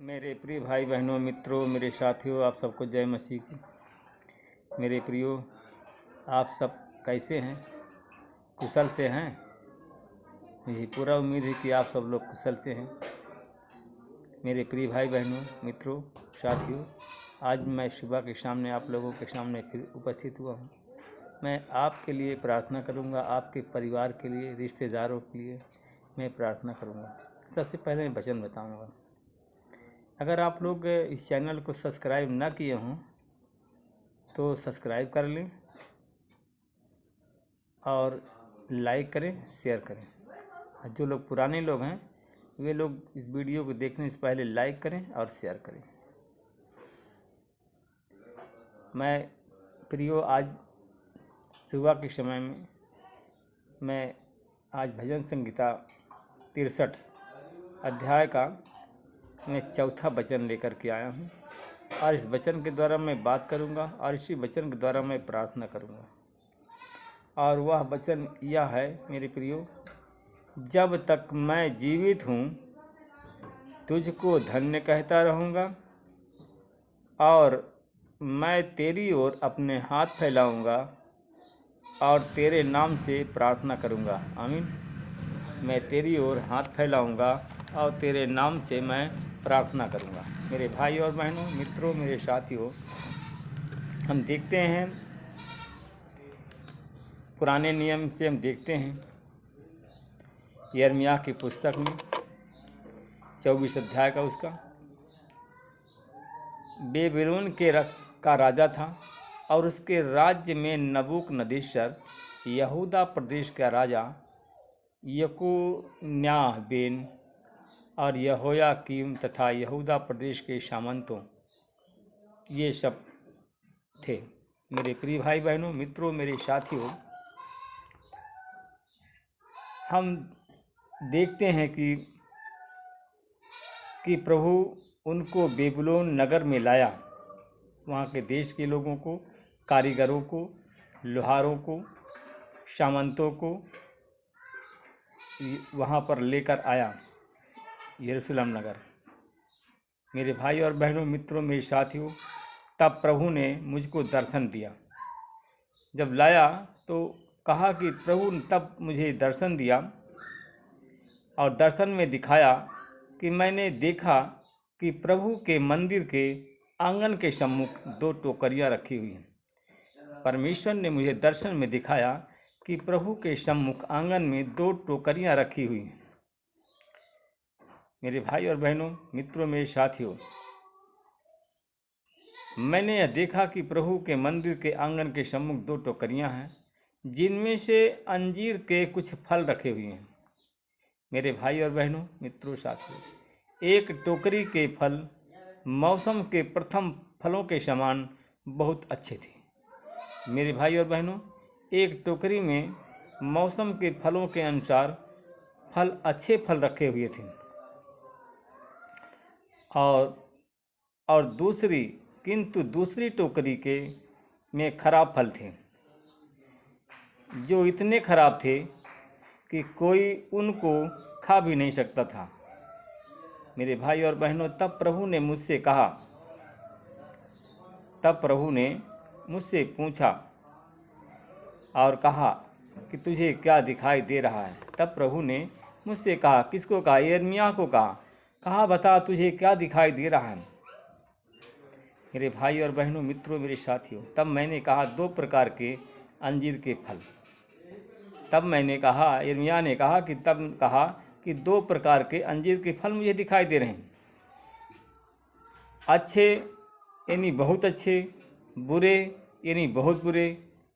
मेरे प्रिय भाई बहनों, मित्रों, मेरे साथियों, आप सबको जय मसीह की। मेरे प्रियो, आप सब कैसे हैं? कुशल से हैं? मुझे पूरा उम्मीद है कि आप सब लोग कुशल से हैं। मेरे प्रिय भाई बहनों, मित्रों, साथियों, आज मैं सुबह के सामने आप लोगों के सामने फिर उपस्थित हुआ हूँ। मैं आपके लिए प्रार्थना करूँगा, आपके परिवार के लिए, रिश्तेदारों के लिए मैं प्रार्थना करूँगा। सबसे पहले मैं वचन बताऊँगा। अगर आप लोग इस चैनल को सब्सक्राइब ना किए हों तो सब्सक्राइब कर लें और लाइक करें, शेयर करें। जो लोग पुराने लोग हैं वे लोग इस वीडियो को देखने से पहले लाइक करें और शेयर करें। मैं प्रियो, आज सुबह के समय में मैं आज भजन संहिता 63 अध्याय का मैं चौथा वचन लेकर के आया हूँ और इस वचन के द्वारा मैं बात करूँगा और इसी वचन के द्वारा मैं प्रार्थना करूँगा। और वह वचन यह है मेरे प्रियो, जब तक मैं जीवित हूँ तुझको धन्य कहता रहूँगा और मैं तेरी ओर अपने हाथ फैलाऊँगा और तेरे नाम से प्रार्थना करूँगा। आमीन। मैं तेरी ओर हाथ फैलाऊँगा और तेरे नाम से मैं प्रार्थना करूँगा। मेरे भाई और बहनों, मित्रों, मेरे साथियों, हम देखते हैं पुराने नियम से हम देखते हैं यिर्मयाह की पुस्तक में 24 अध्याय का उसका बेबीलोन का राजा था और उसके राज्य में नबूकदनेस्सर, यहूदा प्रदेश का राजा यकोन्याह बेन और यहोयाकीम तथा यहूदा प्रदेश के सामंतों, ये सब थे। मेरे प्रिय भाई बहनों, मित्रों, मेरे साथियों, हम देखते हैं कि प्रभु उनको बेबीलोन नगर में लाया। वहाँ के देश के लोगों को, कारीगरों को, लोहारों को, सामंतों को वहाँ पर लेकर आया, यरूशलेम नगर। मेरे भाई और बहनों, मित्रों, मेरे साथियों, तब प्रभु ने मुझको दर्शन दिया। जब लाया तो कहा कि प्रभु तब मुझे दर्शन दिया और दर्शन में दिखाया कि मैंने देखा कि प्रभु के मंदिर के आंगन के सम्मुख 2 टोकरियां रखी हुई हैं। परमेश्वर ने मुझे दर्शन में दिखाया कि प्रभु के सम्मुख आंगन में 2 टोकरियां रखी हुई हैं। मेरे भाई और बहनों, मित्रों, मेरे साथियों, मैंने यह देखा कि प्रभु के मंदिर के आंगन के सम्मुख 2 टोकरियां हैं जिनमें से अंजीर के कुछ फल रखे हुए हैं। मेरे भाई और बहनों, मित्रों, साथियों, एक टोकरी के फल मौसम के प्रथम फलों के समान बहुत अच्छे थे। मेरे भाई और बहनों, एक टोकरी में मौसम के फलों के अनुसार अच्छे फल रखे हुए थे और दूसरी टोकरी के में खराब फल थे, जो इतने खराब थे कि कोई उनको खा भी नहीं सकता था। मेरे भाई और बहनों, तब प्रभु ने मुझसे पूछा और कहा कि तुझे क्या दिखाई दे रहा है? तब प्रभु ने मुझसे कहा, किसको कहा? यिर्मयाह को कहा बता तुझे क्या दिखाई दे रहा है? मेरे भाई और बहनों, मित्रों, मेरे साथियों, तब मैंने कहा 2 प्रकार के अंजीर के फल। तब मैंने कहा, यिर्मयाह ने कहा कि 2 प्रकार के अंजीर के फल मुझे दिखाई दे रहे हैं, अच्छे यानी बहुत अच्छे, बुरे यानी बहुत बुरे,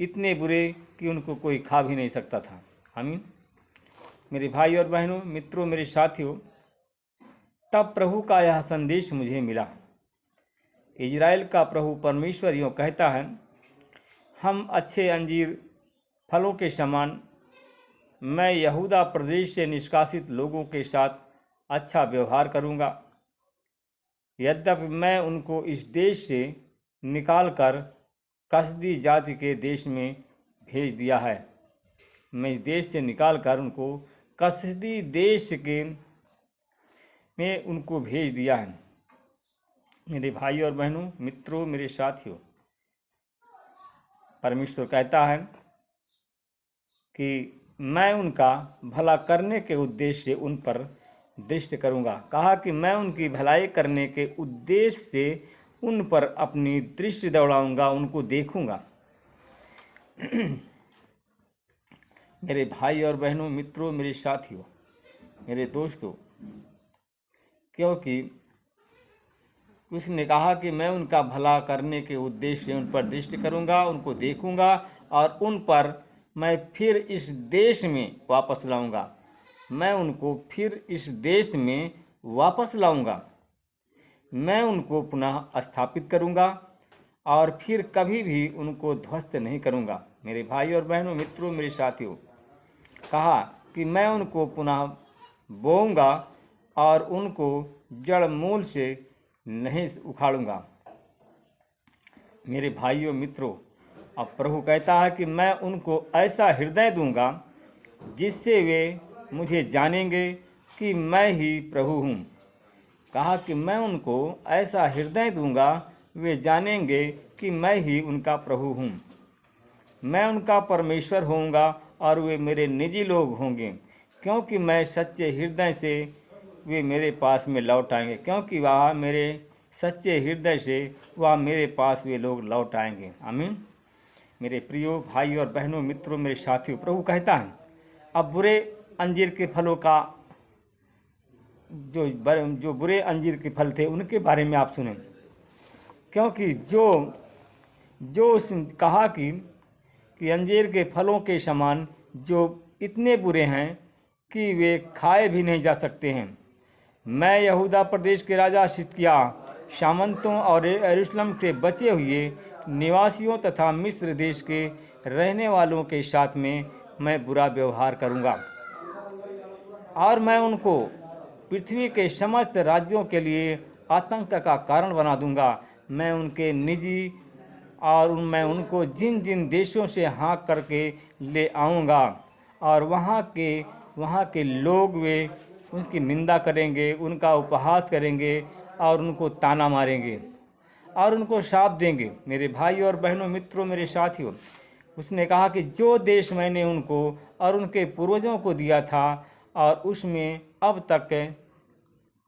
इतने बुरे कि उनको कोई खा भी नहीं सकता था। आमीन। मेरे भाई और बहनों, मित्रों, मेरे साथियों, तब प्रभु का यह संदेश मुझे मिला। इजराइल का प्रभु परमेश्वर यूँ कहता है, हम अच्छे अंजीर फलों के समान मैं यहूदा प्रदेश से निष्कासित लोगों के साथ अच्छा व्यवहार करूँगा। यद्यपि मैं उनको इस देश से निकालकर कसदी जाति के देश में भेज दिया है। मैं इस देश से निकालकर उनको कसदी देश में उनको भेज दिया है। मेरे भाई और बहनों, मित्रों, मेरे साथियों, परमेश्वर कहता है कि मैं उनका भला करने के उद्देश्य से उन पर दृष्टि करूँगा। कहा कि मैं उनकी भलाई करने के उद्देश्य से उन पर अपनी दृष्टि दौड़ाऊँगा, उनको देखूँगा। मेरे भाई और बहनों, मित्रों, मेरे साथियों, मेरे दोस्तों, क्योंकि उसने कहा कि मैं उनका भला करने के उद्देश्य से उन पर दृष्टि करूँगा, उनको देखूँगा और उन पर मैं फिर इस देश में वापस लाऊँगा। मैं उनको फिर इस देश में वापस लाऊँगा। मैं उनको पुनः स्थापित करूँगा और फिर कभी भी उनको ध्वस्त नहीं करूँगा। मेरे भाई और बहनों, मित्रों, मेरे साथियों, कहा कि मैं उनको पुनः बोऊँगा और उनको जड़ मूल से नहीं उखाड़ूंगा। मेरे भाइयों, मित्रों, अब प्रभु कहता है कि मैं उनको ऐसा हृदय दूंगा जिससे वे मुझे जानेंगे कि मैं ही प्रभु हूँ। कहा कि मैं उनको ऐसा हृदय दूंगा, वे जानेंगे कि मैं ही उनका प्रभु हूँ। मैं उनका परमेश्वर होऊंगा और वे मेरे निजी लोग होंगे, क्योंकि मैं सच्चे हृदय से वे मेरे पास में लौट आएंगे। क्योंकि वह मेरे सच्चे हृदय से वह मेरे पास वे लोग लौट आएंगे। आमीन। मेरे प्रियो भाई और बहनों, मित्रों, मेरे साथियों, प्रभु कहता है अब बुरे अंजीर के फलों का जो बुरे अंजीर के फल थे उनके बारे में आप सुनें। क्योंकि जो कहा कि अंजीर के फलों के समान जो इतने बुरे हैं कि वे खाए भी नहीं जा सकते हैं। मैं यहूदा प्रदेश के राजा सिदकिय्या, सामंतों और यरूशलेम के बचे हुए निवासियों तथा मिस्र देश के रहने वालों के साथ में मैं बुरा व्यवहार करूंगा और मैं उनको पृथ्वी के समस्त राज्यों के लिए आतंक का कारण बना दूंगा। मैं उनके निजी और मैं उनको जिन जिन देशों से हाँक करके ले आऊँगा और वहाँ के लोग वे उसकी निंदा करेंगे, उनका उपहास करेंगे और उनको ताना मारेंगे और उनको शाप देंगे। मेरे भाई और बहनों, मित्रों, मेरे साथियों, उसने कहा कि जो देश मैंने उनको और उनके पूर्वजों को दिया था और उसमें अब तक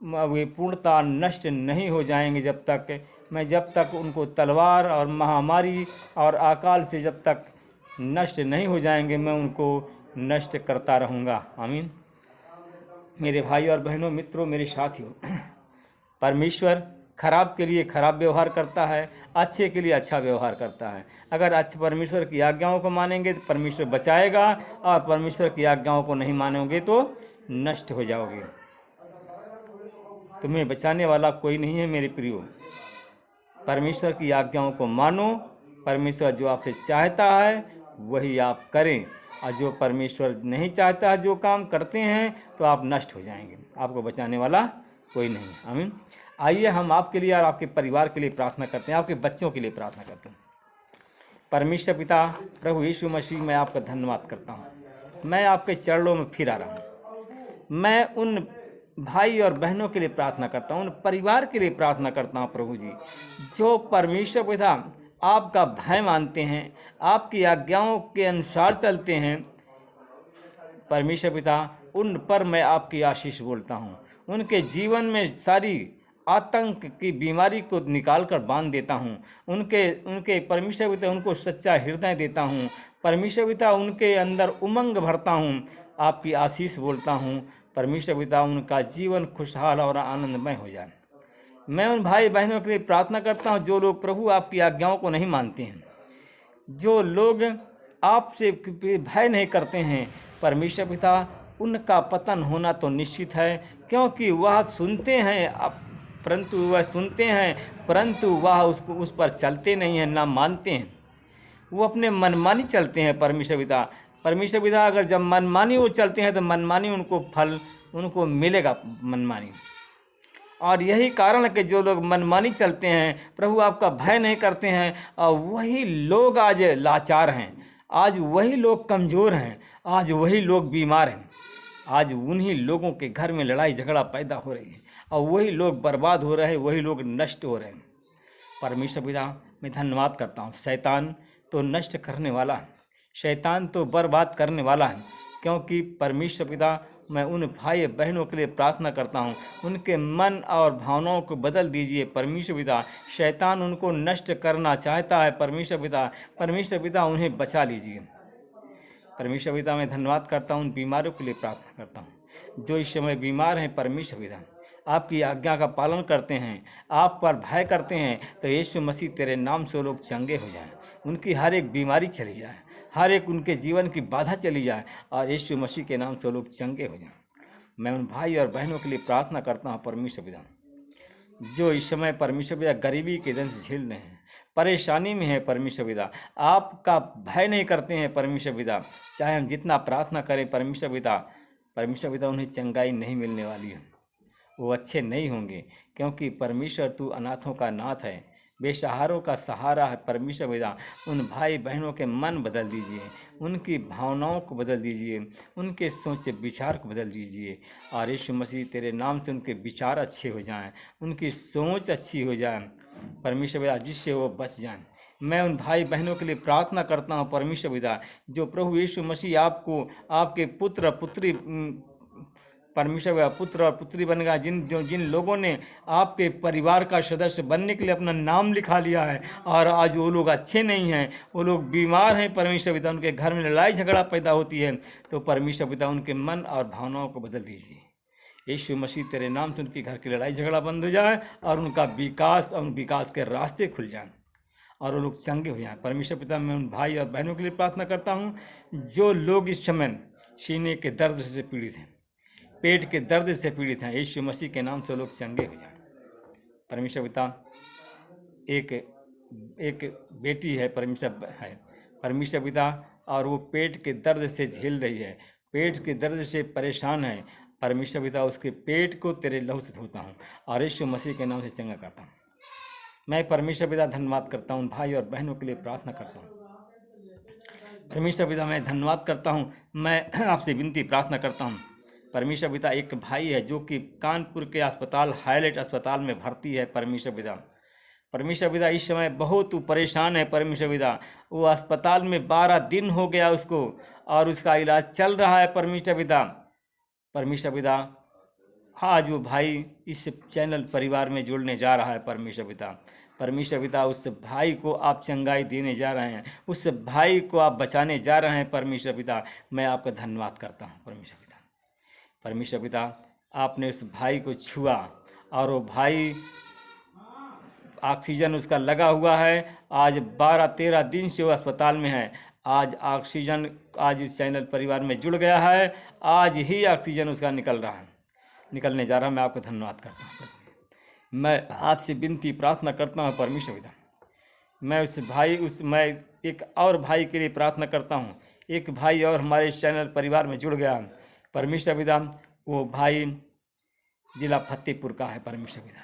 वे पूर्णतः नष्ट नहीं हो जाएंगे जब तक उनको तलवार और महामारी और अकाल से जब तक नष्ट नहीं हो जाएंगे, मैं उनको नष्ट करता रहूँगा। आमीन। मेरे भाई और बहनों, मित्रों, मेरे साथियों, परमेश्वर खराब के लिए खराब व्यवहार करता है, अच्छे के लिए अच्छा व्यवहार करता है। अगर अच्छे परमेश्वर की आज्ञाओं को मानेंगे तो परमेश्वर बचाएगा और परमेश्वर की आज्ञाओं को नहीं मानोगे तो नष्ट हो जाओगे। तुम्हें बचाने वाला कोई नहीं है मेरे प्रियो। परमेश्वर की आज्ञाओं को मानो। परमेश्वर जो आपसे चाहता है वही आप करें और जो परमेश्वर नहीं चाहता जो काम करते हैं तो आप नष्ट हो जाएंगे। आपको बचाने वाला कोई नहीं। आमीन। आइए हम आपके लिए और आपके परिवार के लिए प्रार्थना करते हैं, आपके बच्चों के लिए प्रार्थना करते हैं। परमेश्वर पिता, प्रभु यीशु मसीह, मैं आपका धन्यवाद करता हूँ। मैं आपके चरणों में फिर आ रहा हूँ। मैं उन भाई और बहनों के लिए प्रार्थना करता हूँ, उन परिवार के लिए प्रार्थना करता हूँ प्रभु जी, जो परमेश्वर पिता आपका भय मानते हैं, आपकी आज्ञाओं के अनुसार चलते हैं। परमेश्वर पिता, उन पर मैं आपकी आशीष बोलता हूँ। उनके जीवन में सारी आतंक की बीमारी को निकाल कर बांध देता हूँ। उनके परमेश्वर पिता, उनको सच्चा हृदय देता हूँ। परमेश्वर पिता, उनके अंदर उमंग भरता हूँ, आपकी आशीष बोलता हूँ। परमेश्वर पिता, उनका जीवन खुशहाल और आनंदमय हो जाए। मैं उन भाई बहनों के लिए प्रार्थना करता हूँ जो लोग प्रभु आपकी आज्ञाओं को नहीं मानते हैं, जो लोग आपसे भय नहीं करते हैं। परमेश्वर पिता, उनका पतन होना तो निश्चित है, क्योंकि वह सुनते हैं परंतु वह उस पर चलते नहीं हैं, ना मानते हैं। वो अपने मनमानी चलते हैं। परमेश्वर पिता, अगर जब मनमानी वो चलते हैं तो मनमानी उनको फल उनको मिलेगा, मनमानी। और यही कारण है कि जो लोग मनमानी चलते हैं, प्रभु आपका भय नहीं करते हैं, और वही लोग आज लाचार हैं, आज वही लोग कमज़ोर हैं, आज वही लोग बीमार हैं। आज उन्हीं लोगों के घर में लड़ाई झगड़ा पैदा हो रही है और वही लोग बर्बाद हो रहे हैं, वही लोग नष्ट हो रहे हैं। परमेश्वर पिता मैं धन्यवाद करता हूँ। शैतान तो नष्ट करने वाला है, शैतान तो बर्बाद करने वाला है, क्योंकि परमेश्वर पिता मैं उन भाई बहनों के लिए प्रार्थना करता हूँ, उनके मन और भावनाओं को बदल दीजिए परमेश्वर पिता। शैतान उनको नष्ट करना चाहता है परमेश्वर पिता उन्हें बचा लीजिए। परमेश्वर पिता मैं धन्यवाद करता हूँ, उन बीमारों के लिए प्रार्थना करता हूँ जो इस समय बीमार हैं। परमेश्वर पिता आपकी आज्ञा का पालन करते हैं, आप पर भय करते हैं, तो यीशु मसीह तेरे नाम से लोग चंगे हो जाएं, उनकी हर एक बीमारी चली जाए, हर एक उनके जीवन की बाधा चली जाए और यीशु मसीह के नाम से लोग चंगे हो जाएं। मैं उन भाई और बहनों के लिए प्रार्थना करता हूँ परमेश्वर पिता जो इस समय परमेश्वर पिता गरीबी के दंश झेल रहे हैं, परेशानी में है परमेश्वर पिता, आपका भय नहीं करते हैं परमेश्वर पिता। चाहे हम जितना प्रार्थना करें परमेश्वर पिता उन्हें चंगाई नहीं मिलने वाली है, वो अच्छे नहीं होंगे, क्योंकि परमेश्वर तू अनाथों का नाथ है, बेसहारों का सहारा है। परमेश्वर पिता उन भाई बहनों के मन बदल दीजिए, उनकी भावनाओं को बदल दीजिए, उनके सोच विचार को बदल दीजिए और यीशु मसीह तेरे नाम से उनके विचार अच्छे हो जाएं, उनकी सोच अच्छी हो जाए परमेश्वर पिता, जिससे वो बच जाएं। मैं उन भाई बहनों के लिए प्रार्थना करता हूँ परमेश्वर पिता जो प्रभु यीशु मसीह आपको आपके पुत्र पुत्री परमेश्वर का पुत्र और पुत्री बन गया, जिन लोगों ने आपके परिवार का सदस्य बनने के लिए अपना नाम लिखा लिया है और आज वो लोग अच्छे नहीं हैं, वो लोग बीमार हैं परमेश्वर पिता, उनके घर में लड़ाई झगड़ा पैदा होती है, तो परमेश्वर पिता उनके मन और भावनाओं को बदल दीजिए। यीशु मसीह तेरे नाम से उनके घर की लड़ाई झगड़ा बंद हो जाए और उनका विकास और विकास के रास्ते खुल जाएं और वो लोग चंगे हो जाएं। परमेश्वर पिता मैं उन भाई और बहनों के लिए प्रार्थना करता हूँ जो लोग इस समय सीने के दर्द से पीड़ित हैं, पेट के दर्द से पीड़ित हैं, यीशु मसीह के नाम से लोग चंगे हो जाएं। परमेश्वर पिता एक बेटी है परमेश्वर पिता और वो पेट के दर्द से झेल रही है, पेट के दर्द से परेशान है परमेश्वर पिता, उसके पेट को तेरे लहू से धोता हूँ और यीशु मसीह के नाम से चंगा करता हूँ। मैं परमेश्वर पिता धन्यवाद करता हूँ, भाई और बहनों के लिए प्रार्थना करता हूँ। परमेश्वर पिता मैं धन्यवाद करता हूँ, मैं आपसे विनती प्रार्थना करता हूँ। परमेश्वर पिता एक भाई है जो कि कानपुर के अस्पताल हाईलाइट अस्पताल में भर्ती है परमेश्वर पिता इस समय बहुत परेशान है परमेश्वर पिता, वो अस्पताल में 12 दिन हो गया उसको और उसका इलाज चल रहा है परमेश्वर पिता आज वो भाई इस चैनल परिवार में जुड़ने जा रहा है परमेश्वर पिता उस भाई को आप चंगाई देने जा रहे हैं, उस भाई को आप बचाने जा रहे हैं परमेश्वर पिता। मैं आपका धन्यवाद करता हूँ परमेश्वर पिता आपने उस भाई को छुआ और वो भाई ऑक्सीजन उसका लगा हुआ है, आज 12-13 दिन से वो अस्पताल में है, आज ऑक्सीजन आज इस चैनल परिवार में जुड़ गया है, आज ही ऑक्सीजन उसका निकलने जा रहा है। मैं आपका धन्यवाद करता हूँ। मैं आपसे विनती प्रार्थना करता हूँ परमेश्वर पिता, मैं एक और भाई के लिए प्रार्थना करता हूँ, एक भाई और हमारे इस चैनल परिवार में जुड़ गया परमेश्वर पिता, वो भाई जिला फतेहपुर का है परमेश्वर पिता,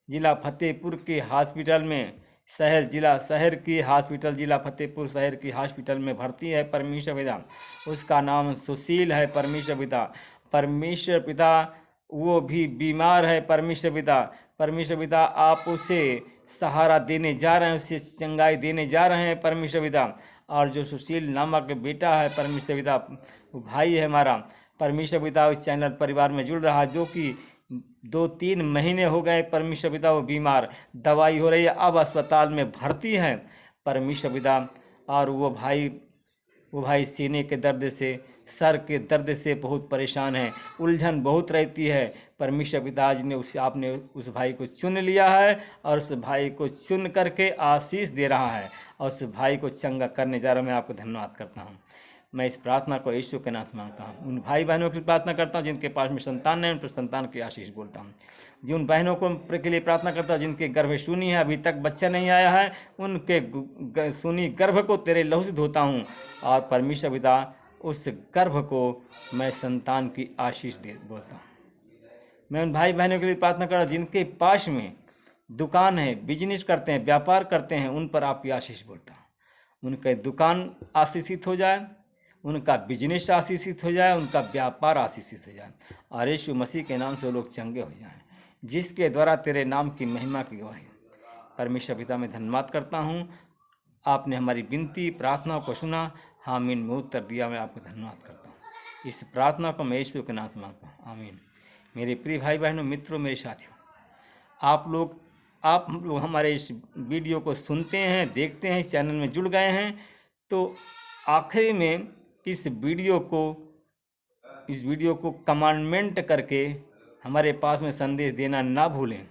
जिला फतेहपुर के हॉस्पिटल में जिला फतेहपुर शहर की हॉस्पिटल में भर्ती है परमेश्वर पिता, उसका नाम सुशील है परमेश्वर पिता वो भी बीमार है परमेश्वर पिता आप उसे सहारा देने जा रहे हैं, उसे चंगाई देने जा रहे हैं परमेश्वर पिता। और जो सुशील नामक बेटा है परमेश्वर पिता, वो भाई है हमारा परमेश्वर पिता, उस चैनल परिवार में जुड़ रहा जो कि 2-3 महीने हो गए परमेश्वर पिता, वो बीमार, दवाई हो रही है, अब अस्पताल में भर्ती है परमेश्वर पिता। और वो भाई सीने के दर्द से, सर के दर्द से बहुत परेशान है, उलझन बहुत रहती है परमेश्वर पिता। आज ने आपने उस भाई को चुन लिया है और उस भाई को चुन करके आशीष दे रहा है और उस भाई को चंगा करने जा रहा हूँ। मैं आपको धन्यवाद करता हूँ। मैं इस प्रार्थना को यीशु के नाम से मांगता हूँ। उन भाई बहनों की प्रार्थना करता हूँ जिनके पास में संतान नहीं, उन पर संतान की आशीष बोलता हूँ। जिन बहनों को के लिए प्रार्थना करता हूँ जिनके गर्भ सूनी है, अभी तक बच्चा नहीं आया है, उनके सूनी गर्भ को तेरे लहू से धोता हूँ और परमेश्वर पिता उस गर्भ को मैं संतान की आशीष बोलता हूँ। मैं उन भाई बहनों के लिए प्रार्थना करता हूँ जिनके पास में दुकान है, बिजनेस करते हैं, व्यापार करते हैं, उन पर आपकी आशीष बोलता हूँ। उनके दुकान आशीषित हो जाए, उनका बिजनेस आशीषित हो जाए, उनका व्यापार आशीषित हो जाए, और यीशु मसीह के नाम से वो लोग चंगे हो जाएं, जिसके द्वारा तेरे नाम की महिमा की गवाही। परमेश्वर पिता मैं धन्यवाद करता हूँ, आपने हमारी विनती प्रार्थना को सुना, आमीन में उत्तर दिया। मैं आपको धन्यवाद करता हूँ। इस प्रार्थना को मैं यीशु के नाम से मांगता हूँ, आमीन। मेरे प्रिय भाई बहनों, मित्रों, मेरे साथियों, आप लोग हमारे इस वीडियो को सुनते हैं, देखते हैं, इस चैनल में जुड़ गए हैं, तो आखिरी में इस वीडियो को कमेंट करके हमारे पास में संदेश देना ना भूलें।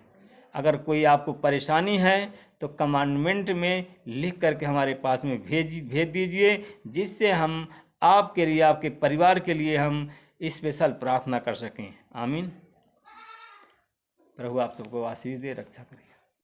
अगर कोई आपको परेशानी है तो कमेंट में लिख करके हमारे पास में भेज दीजिए, जिससे हम आपके लिए, आपके परिवार के लिए हम स्पेशल प्रार्थना कर सकें। आमीन। प्रभु आप सबको आशीष दे, रक्षा करें।